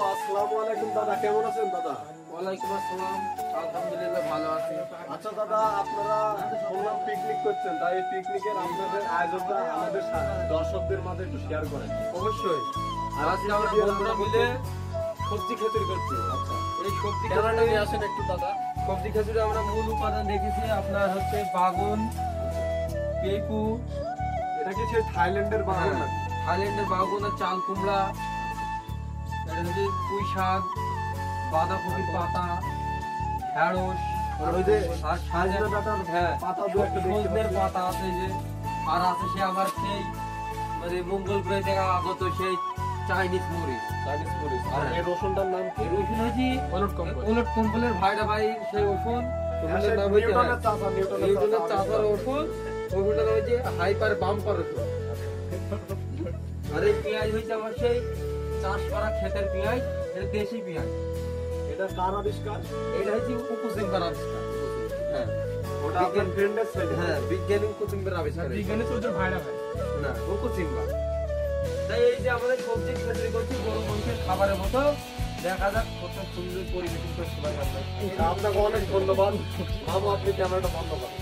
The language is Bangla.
আসসালামু আলাইকুম দাদা, কেমন আছেন দাদা? ওয়ালাইকুম আসসালাম, আলহামদুলিল্লাহ ভালো আছি। আচ্ছা দাদা, আপনারা শুনলাম পিকনিক করছেন, তাই এই পিকনিকের আপনাদের আয়োজনটা আমাদের দর্শকদের মাঝে একটু শেয়ার করেন। অবশ্যই। আজকে আমরা বন্ধুরা মিলে সবজি খেচুড়ি করছি। আচ্ছা, এই সবজি ক্যামেরাটা নিয়ে আসেন একটু দাদা। সবজি খেচুড়ি আমরা মূল উপাদান দেখেছি আপনার হচ্ছে বাগুন, পেঁপু, এটা কি সেই থাইল্যান্ডের বাগান না? থাইল্যান্ডের বাগুন আর চাল কুমড়া, এটা হচ্ছে পুঁই শাক, বাঁধাকপির পাতা, ঢেঁড়স, আর ওই যে আর সজনে ডাঁটার হ্যাঁ পাতা দু একটা দেখতে সজনের পাচ্ছি। পাতা আছে যে, আর আছে সে আবার সেই মানে মঙ্গল গ্রহ থেকে আগত সেই চাইনিজ মরিচ। চাইনিজ মরিচ। আর হ্যাঁ। এই রসুনটার নাম কি? রসুন হচ্ছে উলট কম্বলের ভাইরা ভাই সেই ওষুধ। হ্যাঁ, সেই নিউটনের চাচা, নিউটনের চাষার ওষুধ। ওষুধটা হচ্ছে হাইপার বাম্পার ওষুধ। আর এই পেঁয়াজ হচ্ছে আমার সেই চাষ করা ক্ষেতের পেঁয়াজ, এটা দেশি পেঁয়াজ। এটা কার আবিষ্কার? এটা হচ্ছে উপসিম্বার আবিষ্কার। হ্যাঁ, ওটা আপনার ফ্রেন্ডের ছেলে। হ্যাঁ, বিজ্ঞানী উপসিম্বার আবিষ্কার। বিজ্ঞানী চৌধুরীর ভাইরা ভাই। না, উপসিম্বার। তাই এই যে আমাদের সবজি খেতে করছি বড় মানুষের খাবারের মতো, দেখা যাক কত সুন্দর পরিবেশন করতে পারি আমরা। আপনাকে অনেক ধন্যবাদ। বাবু, আপনি ক্যামেরাটা বন্ধ করেন।